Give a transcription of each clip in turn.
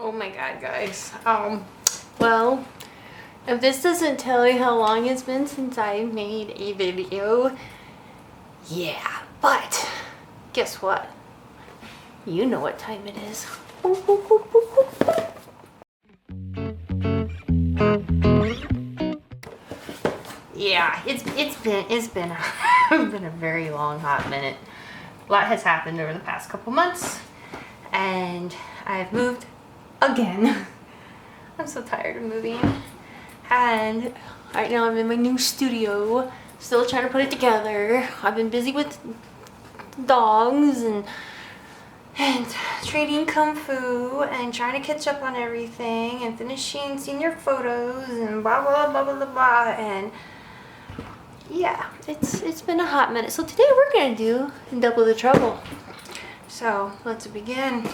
Oh my god, guys. Well, if this doesn't tell you how long it's been since I made a video, yeah, but guess what? You know what time it is. Yeah, it's been been a very long hot minute. A lot has happened over the past couple months, and I've moved again. I'm so tired of moving, and right now I'm in my new studio, still trying to put it together. I've been busy with dogs and trading kung fu and trying to catch up on everything and finishing senior photos and blah blah blah blah blah blah. And yeah, it's been a hot minute. So today we're gonna do double the trouble. So let's begin.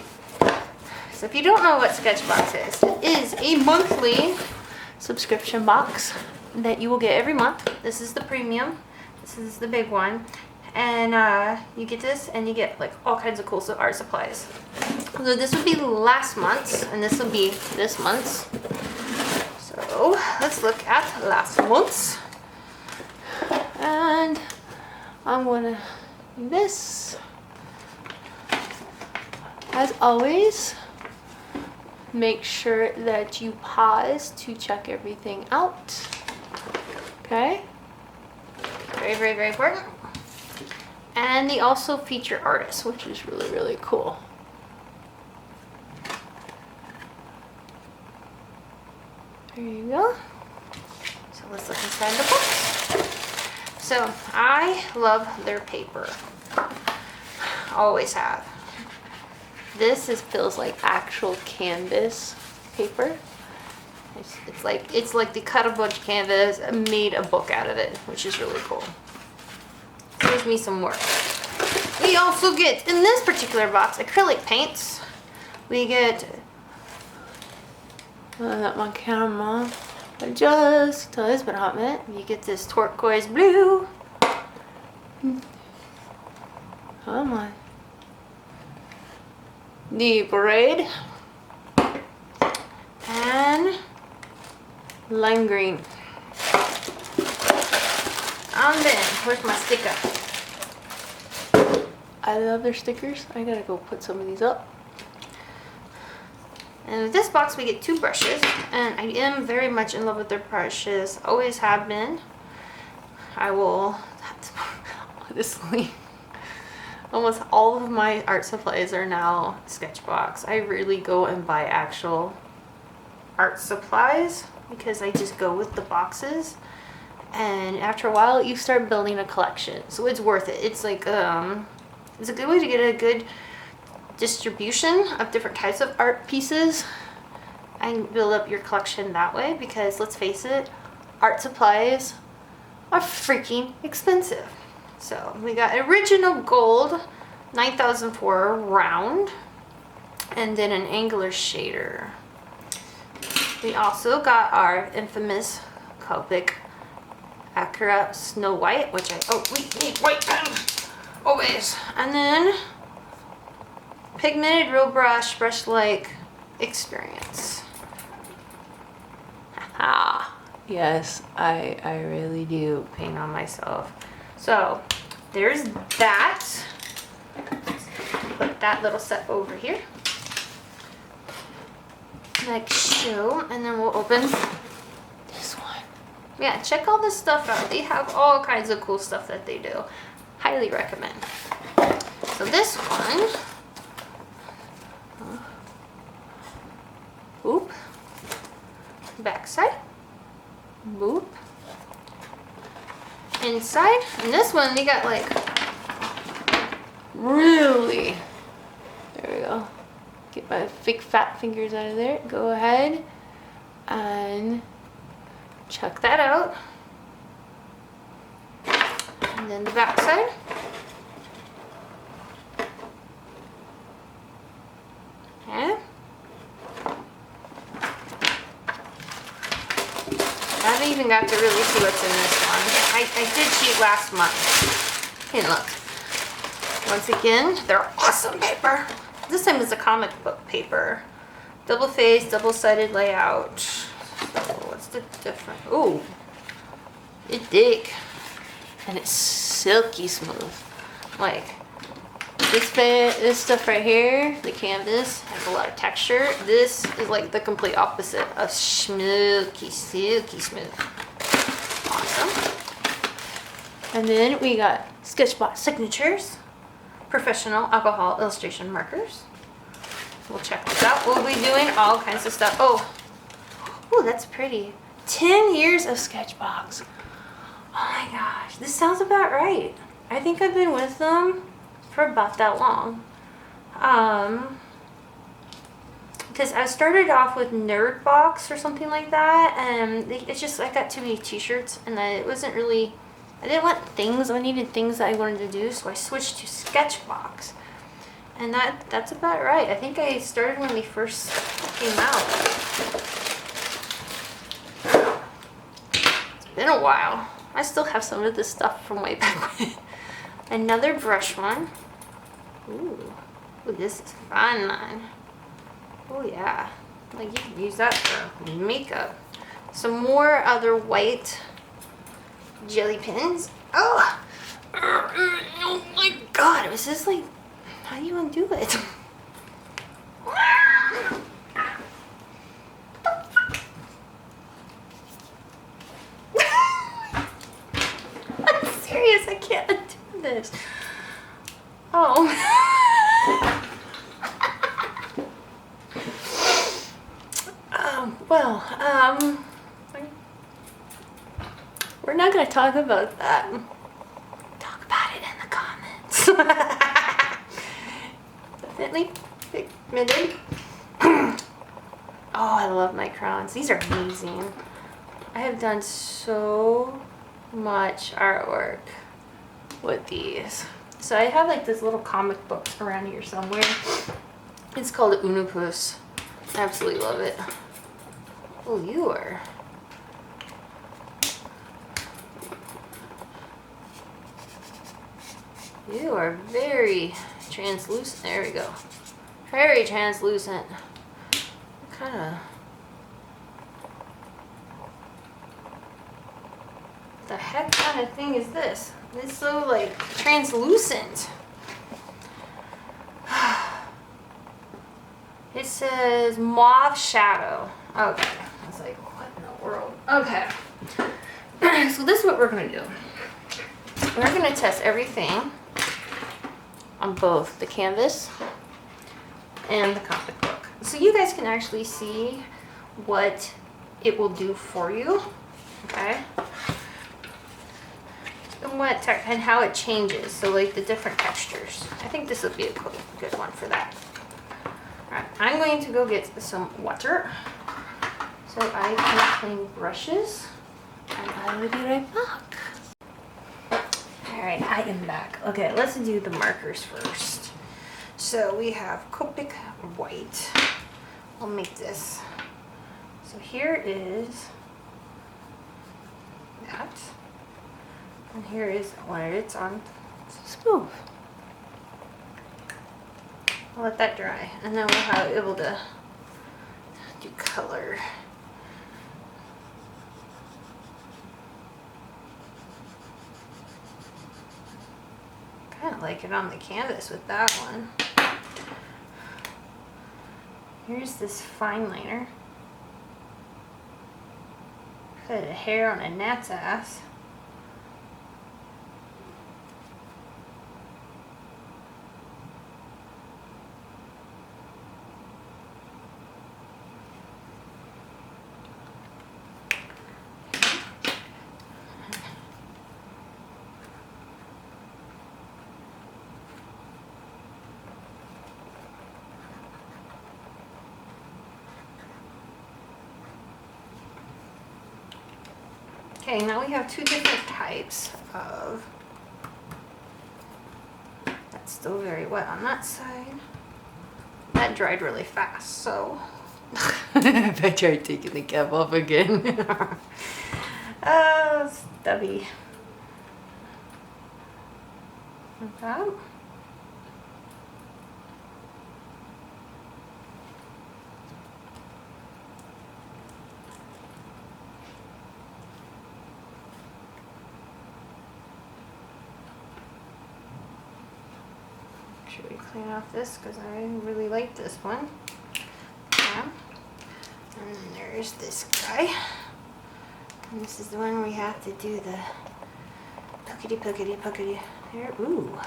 So if you don't know what Sketchbox is, it is a monthly subscription box that you will get every month. This is the premium. This is the big one. And you get this and you get like all kinds of cool art supplies. So this would be last month's and this will be this month's. So let's look at last month's. And I'm gonna do this. As always, make sure that you pause to check everything out. Okay? Very, very, very important. And they also feature artists, which is really, really cool. There you go. So let's look inside the box. So I love their paper. Always have. This feels like actual canvas paper. It's like they cut a bunch of canvas and made a book out of it, which is really cool. Gives me some work. We also get, in this particular box, acrylic paints. We get, not my camera, adjust, oh, it's been a hot minute. You get this turquoise blue. Come on. Deep red. And lime green. And then, where's my sticker? I love their stickers. I gotta go put some of these up. And with this box we get 2 brushes, and I am very much in love with their brushes. Always have been. I will, honestly, almost all of my art supplies are now Sketchbox. I really go and buy actual art supplies because I just go with the boxes. And after a while you start building a collection, so it's worth it. It's like it's a good way to get a good distribution of different types of art pieces and build up your collection that way, because let's face it, art supplies are freaking expensive. So we got original gold 9004 round, and then an angular shader. We also got our infamous Copic Acura Snow White, which we need white pen always. And then pigmented real brush-like experience. Haha. Yes, I really do paint on myself. So there's that. Put that little set over here. Like so, and then we'll open this one. Yeah, check all this stuff out. They have all kinds of cool stuff that they do. Highly recommend. So this one, boop, back side, boop, inside, and this one they got like really, there we go. Get my fake fat fingers out of there. Go ahead and check that out. And then the back side. Okay. I haven't even got to really see what's in this one. I did cheat last month. And look. Once again, they're awesome paper. This time it's a comic book paper. Double face, double-sided layout. So what's the difference? Ooh, it's thick and it's silky smooth. Like this stuff right here, the canvas has a lot of texture. This is like the complete opposite of silky smooth. Awesome. And then we got sketchbox signatures, professional alcohol illustration markers. We'll check this out. We'll be doing all kinds of stuff. Oh, that's pretty. 10 years of Sketchbox. Oh my gosh, this sounds about right. I think I've been with them for about that long. Because I started off with Nerd Box or something like that, and it's just, I got too many t-shirts, and it wasn't really, I didn't want things, I needed things that I wanted to do, so I switched to Sketchbox. And that's about right. I think I started when they first came out. It's been a while. I still have some of this stuff from way back when. Another brush one. Ooh, this is fun line. Oh yeah, like you can use that for makeup. Some more other white jelly pins. Oh my god, it was just like, how do you undo it? I'm serious, I can't undo this. Oh. We're not gonna talk about that. Talk about it in the comments. Definitely pigmented. Oh, I love my crayons. These are amazing. I have done so much artwork with these. So I have like this little comic book around here somewhere. It's called Unipus. I absolutely love it. Oh, you are. You are very translucent. There we go. Very translucent. Kind of. The heck kind of thing is this? It's so like translucent. It says mauve shadow. Okay. I was like, what in the world? Okay. So this is what we're gonna do. We're gonna test everything on both the canvas and the comic book, so you guys can actually see what it will do for you. Okay. And how it changes, so like the different textures. I think this will be a good one for that. Alright, I'm going to go get some water so I can clean brushes, and I will be right back. Alright, I am back. Okay, let's do the markers first. So we have Copic White. I'll make this. So here is that. And here is where it's on smooth. I'll let that dry, and then we'll be able to do color. Kind of like it on the canvas with that one. Here's this fine liner. Put a hair on a gnat's ass. Okay, now we have two different types of, that's still very wet on that side. That dried really fast, so. If I tried taking the cap off again. Oh, stubby. Like that. Should we clean off this? Because I really like this one. Yeah. And then there's this guy. And this is the one we have to do the pokety there. Ooh.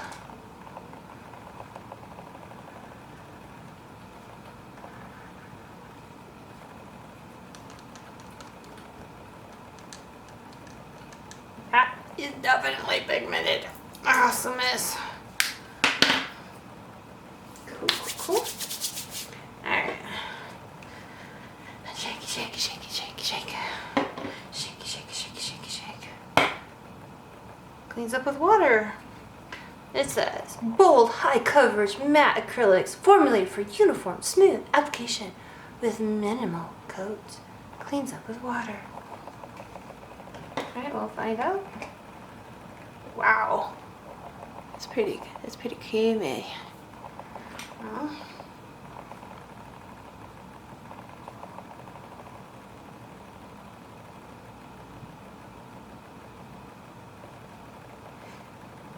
That is definitely pigmented. Awesomeness. Cool. Alright. Shake. Cleans up with water. It says, bold, high coverage, matte acrylics, formulated for uniform, smooth application with minimal coat. Cleans up with water. Alright, we'll find out. Wow. It's pretty creamy. Well,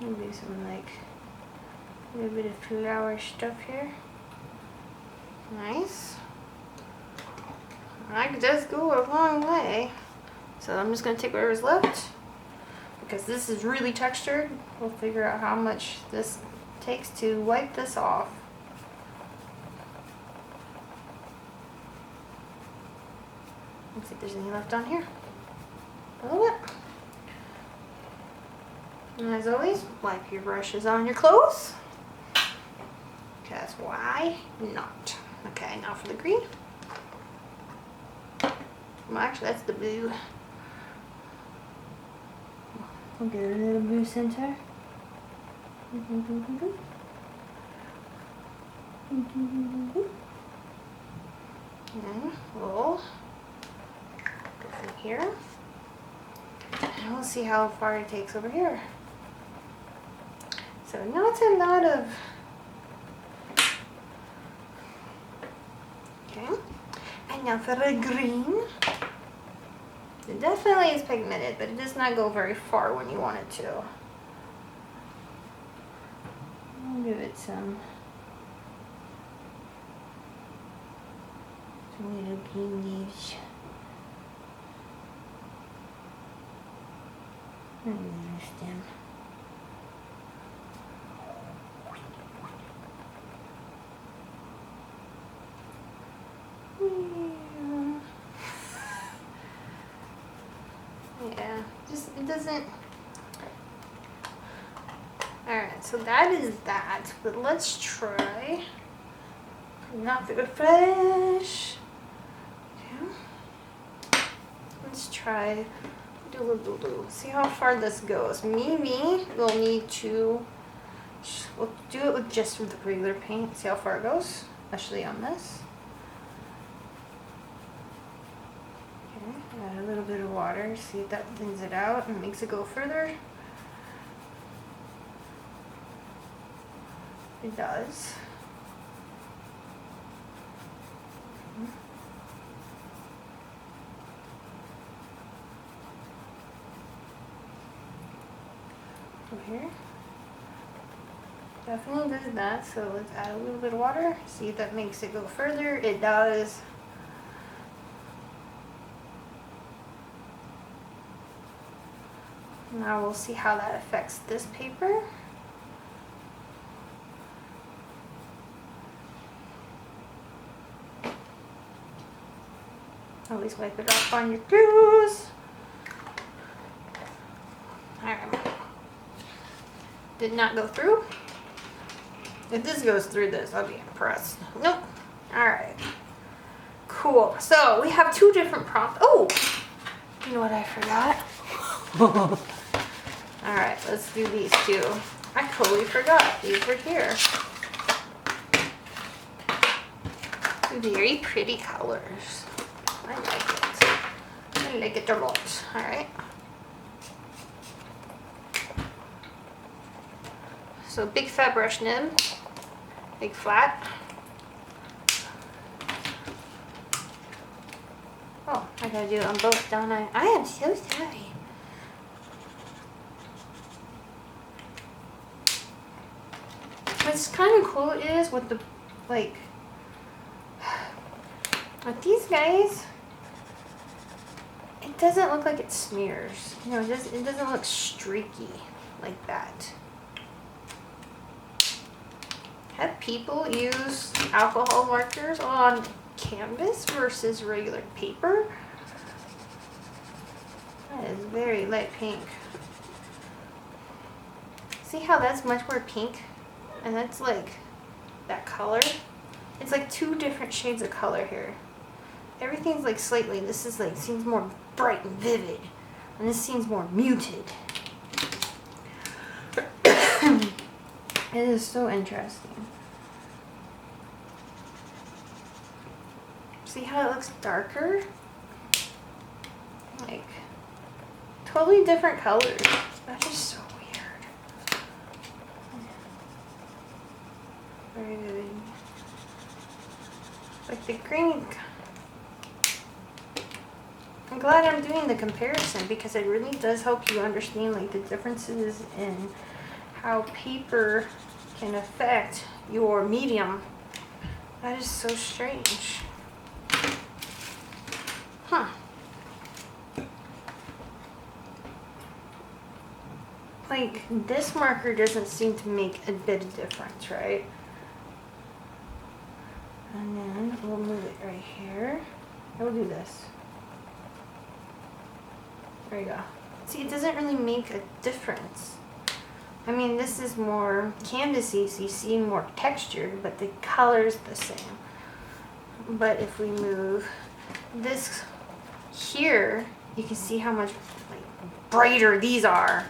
maybe some like a little bit of flower stuff here. Nice. That does go a long way. So I'm just gonna take whatever's left because this is really textured. We'll figure out how much this takes to wipe this off. Let's see if there's any left on here. A little bit. And as always, wipe your brushes on your clothes. Because why not? Okay, now for the green. Well, actually, that's the blue. We'll get a little blue center. And we'll go from here. And we'll see how far it takes over here. So not a lot of... Okay. And now for the green. It definitely is pigmented, but it does not go very far when you want it to. I'll give it some little green leaves. And the stem. Yeah, just it doesn't. Alright, so that is that. But let's try. Not very fresh. Okay. Let's try. See how far this goes. Maybe we'll need to. We'll do it with just with the regular paint. See how far it goes, especially on this. Add a little bit of water, see if that thins it out and makes it go further. It does. Over here. Definitely does that, so let's add a little bit of water, see if that makes it go further. It does. Now we'll see how that affects this paper. Always wipe it off on your clothes. Alright. Did not go through. If this goes through this, I'll be impressed. Nope. Alright. Cool. So we have two different prompts. Oh! You know what I forgot? Alright, let's do these two. I totally forgot. These were here. Very pretty colors. I like it. I like it a lot. Alright. So big fat brush nib. Big flat. Oh, I gotta do it on both, don't I? I am so sorry. It's kind of cool is with the, like, with these guys, it doesn't look like it smears. You know, it doesn't look streaky like that. Have people use alcohol markers on canvas versus regular paper? That is very light pink. See how that's much more pink? And that's like that color. It's like two different shades of color here. Everything's like slightly, this is like, seems more bright and vivid. And this seems more muted. It is so interesting. See how it looks darker? Like, totally different colors. That is so weird. Very vivid. Like the green. I'm glad I'm doing the comparison because it really does help you understand like the differences in how paper can affect your medium. That is so strange. Huh. Like, this marker doesn't seem to make a bit of difference, right? And then we'll move it right here. We'll do this. There you go. See, it doesn't really make a difference. I mean, this is more canvasy, so you see more textured, but the color's the same. But if we move this here, you can see how much like brighter these are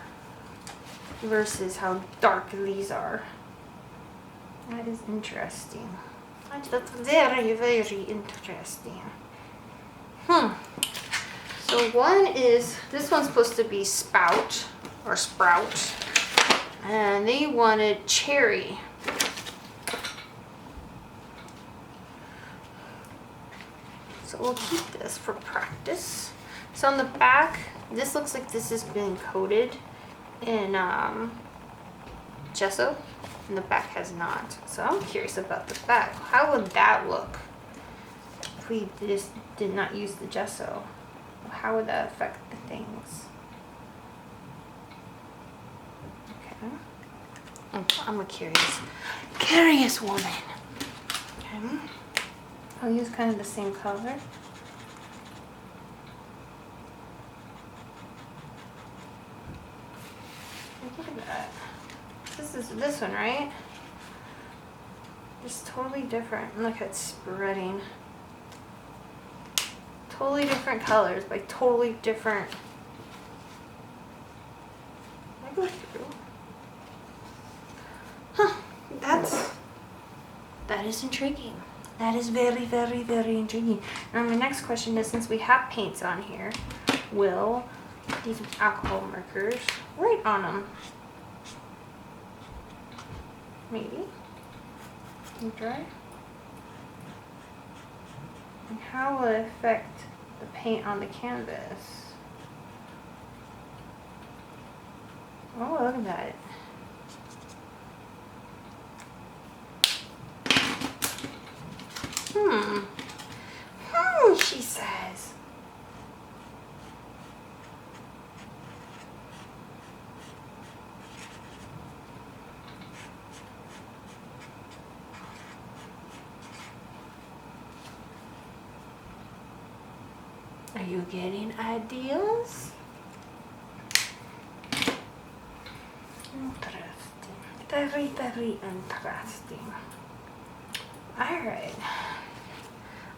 versus how dark these are. That is interesting. That's very, very interesting. So one is, this one's supposed to be spout or sprout, and they wanted cherry. So we'll keep this for practice. So on the back, this looks like this has been coated in gesso, and the back has not. So I'm curious about the back. How would that look if we just did not use the gesso? How would that affect the things? Okay. I'm a curious woman. Okay. I'll use kind of the same color. Look at that. This is this one, right? It's totally different. Look at it spreading. Totally different colors, by totally different. I go through. Huh. That is intriguing. That is very, very, very intriguing. Now my next question is, since we have paints on here, will these alcohol markers write on them? Maybe. And dry. And how will it affect the paint on the canvas? Oh, look at that. She says. Are you getting ideas? Interesting. Very, very interesting. Alright.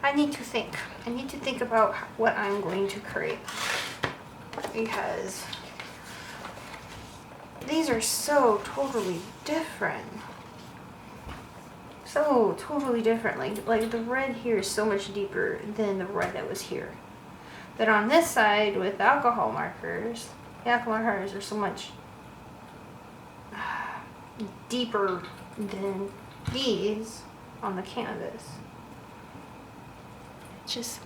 I need to think. I need to think about what I'm going to create. Because these are so totally different. So totally different. Like the red here is so much deeper than the red that was here. But on this side with alcohol markers, the alcohol markers are so much deeper than these on the canvas. It's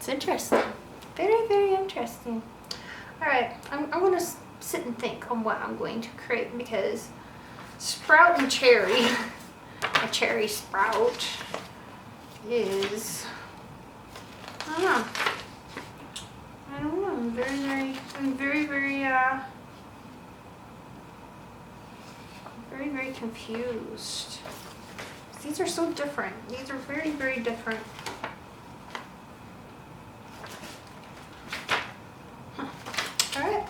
interesting. Very, very interesting. Alright, I'm going to sit and think on what I'm going to create, because Sprout and cherry. A cherry sprout is, I don't know. I don't know. I'm very confused. These are so different. These are very different. Alright.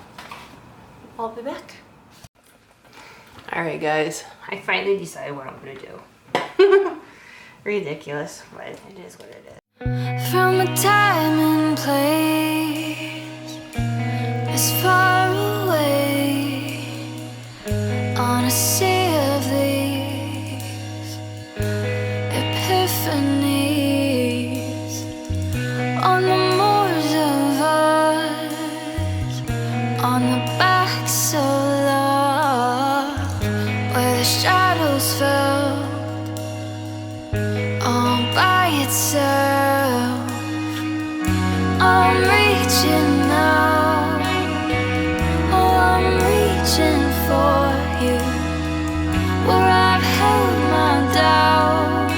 I'll be back. Alright guys, I finally decided what I'm gonna do. Ridiculous, but it is what it is. From a time and place as far away on a sea of these epiphanies, on the moors of us, on the backs of love, where the shadows fell all by itself. I'm reaching now, oh I'm reaching for you, where I've held my doubt,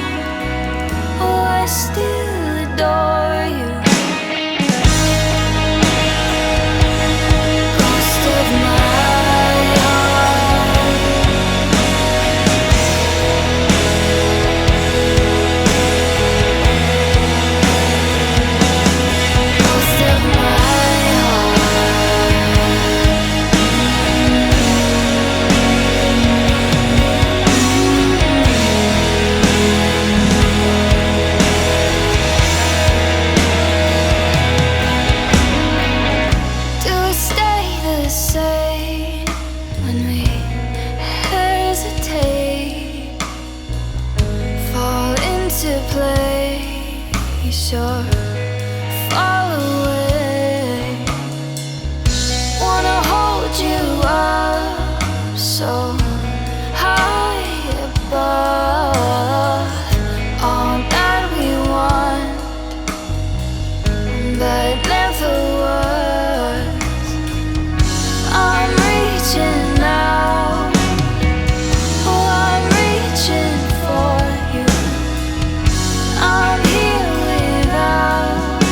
oh I still adore you. Ghost of my heart, ghost of my heart. Do we stay the same when we hesitate, fall into place or fall away? Wanna hold you up so high above, all that we want but never was. I'm reaching now, oh I'm reaching for you. I'm here without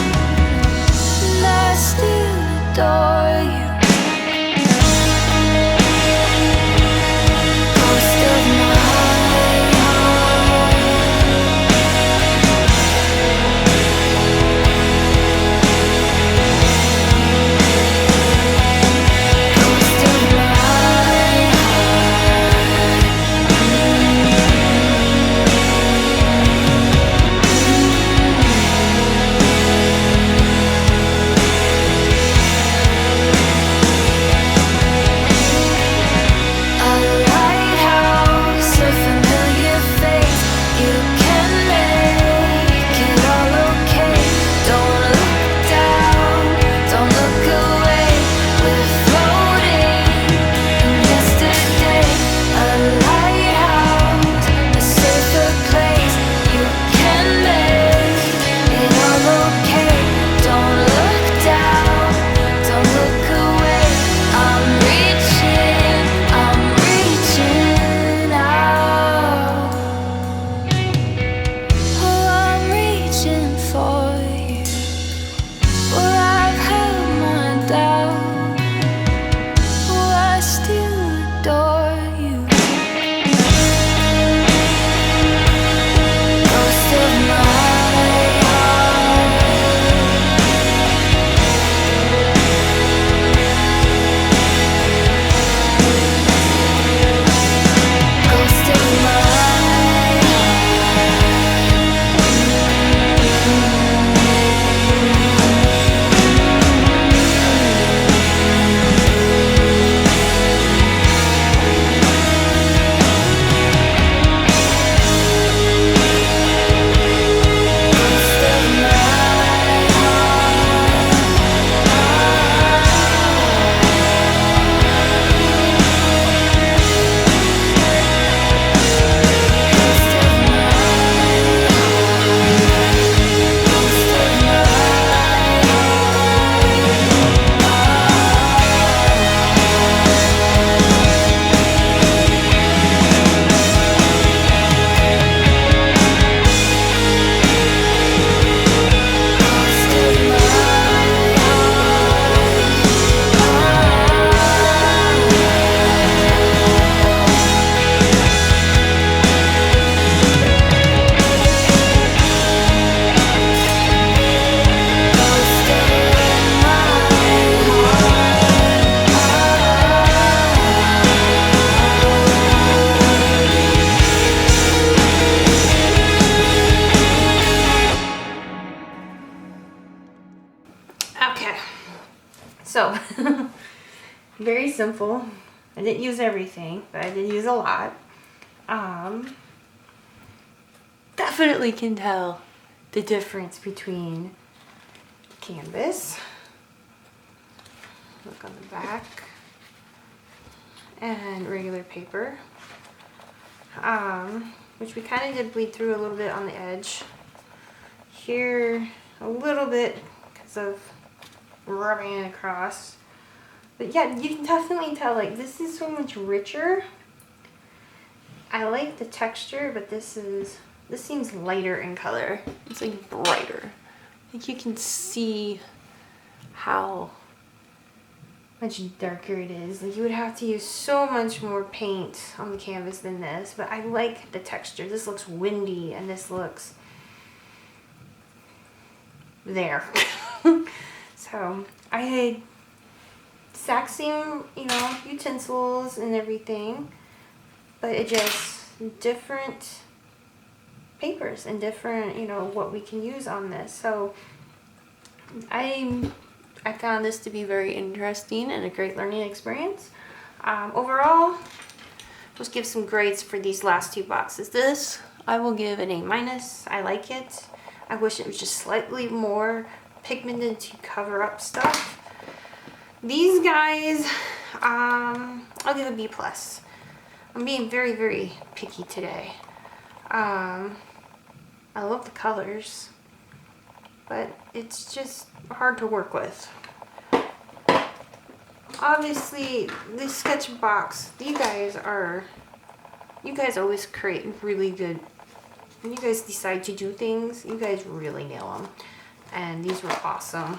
Okay, so very simple. I didn't use everything, but I did use a lot. Definitely can tell the difference between canvas, look on the back, and regular paper, which we kind of did bleed through a little bit on the edge. Here, a little bit because of rubbing it across. But yeah, you can definitely tell, like, this is so much richer. I like the texture, but this seems lighter in color. It's like brighter. Like you can see how much darker it is. Like you would have to use so much more paint on the canvas than this, but I like the texture. This looks windy and this looks there. So I had exact same, you know, utensils and everything, but it just different papers and different, you know, what we can use on this. So I found this to be very interesting and a great learning experience. Overall, let's give some grades for these last two boxes. This I will give an A-. I like it. I wish it was just slightly more pigmented to cover up stuff. These guys, I'll give a B+. I'm being very, very picky today. I love the colors, but it's just hard to work with. Obviously, this sketchbox, you guys always create really good, when you guys decide to do things, you guys really nail them. And these were awesome.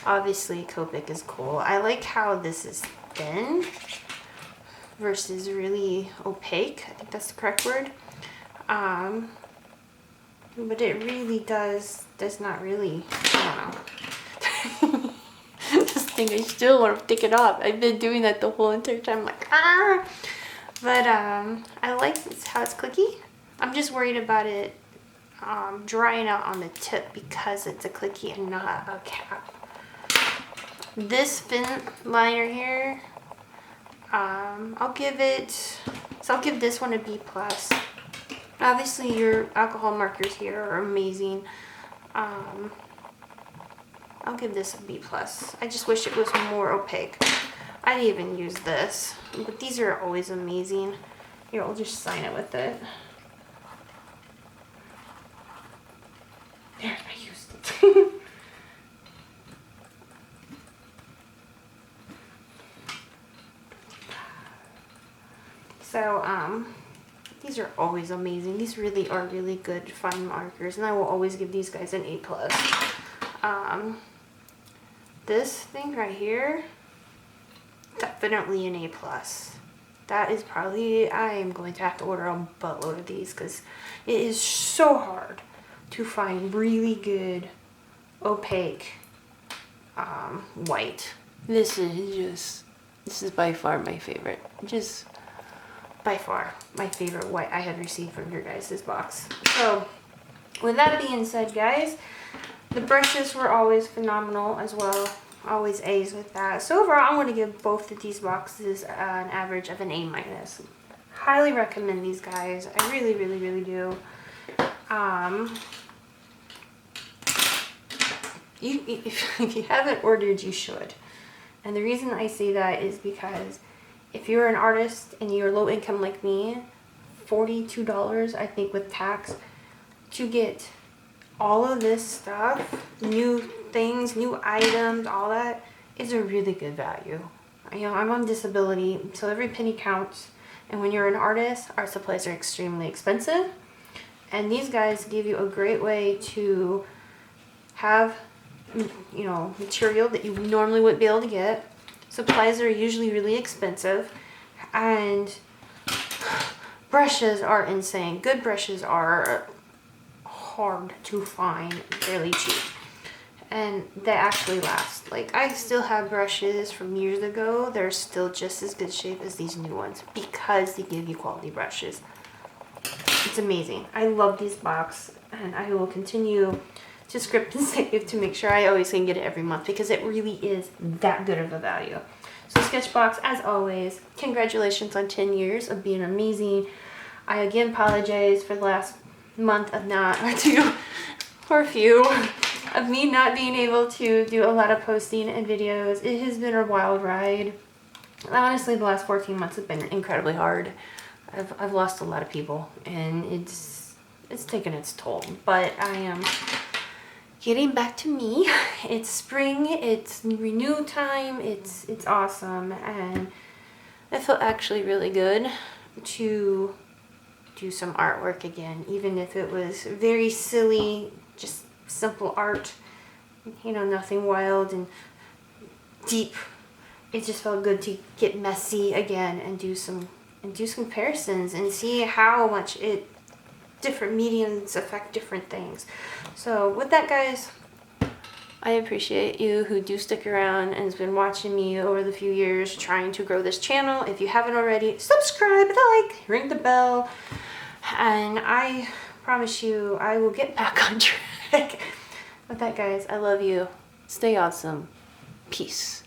Obviously, Copic is cool. I like how this is thin versus really opaque. I think that's the correct word. But it really does not really, I don't know. This thing, I still want to take it off. I've been doing that the whole entire time, like, ah! But I like how it's clicky. I'm just worried about it drying out on the tip because it's a clicky and not a cap. This fin liner here, I'll give this one a B+. Obviously, your alcohol markers here are amazing. I'll give this a B+. I just wish it was more opaque. I'd even use this, but these are always amazing. Here, I'll just sign it with it. There, I used it. So, these are always amazing. These really are really good fine markers, and I will always give these guys an A+. This thing right here, definitely an A+. That is probably, I am going to have to order a buttload of these because it is so hard to find really good opaque white. This is by far my favorite. Just by far my favorite white I had received from your guys' box. So with that being said, guys, the brushes were always phenomenal as well. Always A's with that. So overall, I'm going to give both of these boxes an average of an A-. Highly recommend these guys. I really, really, really do. If you haven't ordered, you should. And the reason I say that is because if you're an artist and you're low income like me, $42, I think, with tax, to get all of this stuff, new things, new items, all that, is a really good value. You know, I'm on disability, so every penny counts. And when you're an artist, art supplies are extremely expensive. And these guys give you a great way to have, you know, material that you normally wouldn't be able to get. Supplies are usually really expensive. And brushes are insane. Good brushes are hard to find, fairly cheap, and they actually last. Like, I still have brushes from years ago. They're still just as good shape as these new ones because they give you quality brushes. It's amazing. I love these boxes, and I will continue to script and save to make sure I always can get it every month, because it really is that good of a value. So Sketchbox, as always, congratulations on 10 years of being amazing. I again apologize for the last month of not, or two, or a few, of me not being able to do a lot of posting and videos. It has been a wild ride. Honestly, the last 14 months have been incredibly hard. I've lost a lot of people, and it's taken its toll. But I am getting back to me. It's spring. It's renew time. It's awesome, and I feel actually really good to do some artwork again, even if it was very silly, just simple art. You know, nothing wild and deep. It just felt good to get messy again and do some comparisons and see how much different mediums affect different things. So with that, guys, I appreciate you who do stick around and has been watching me over the few years trying to grow this channel. If you haven't already, subscribe, hit the like, ring the bell, and I promise you I will get back on track. With that, guys, I love you. Stay awesome. Peace.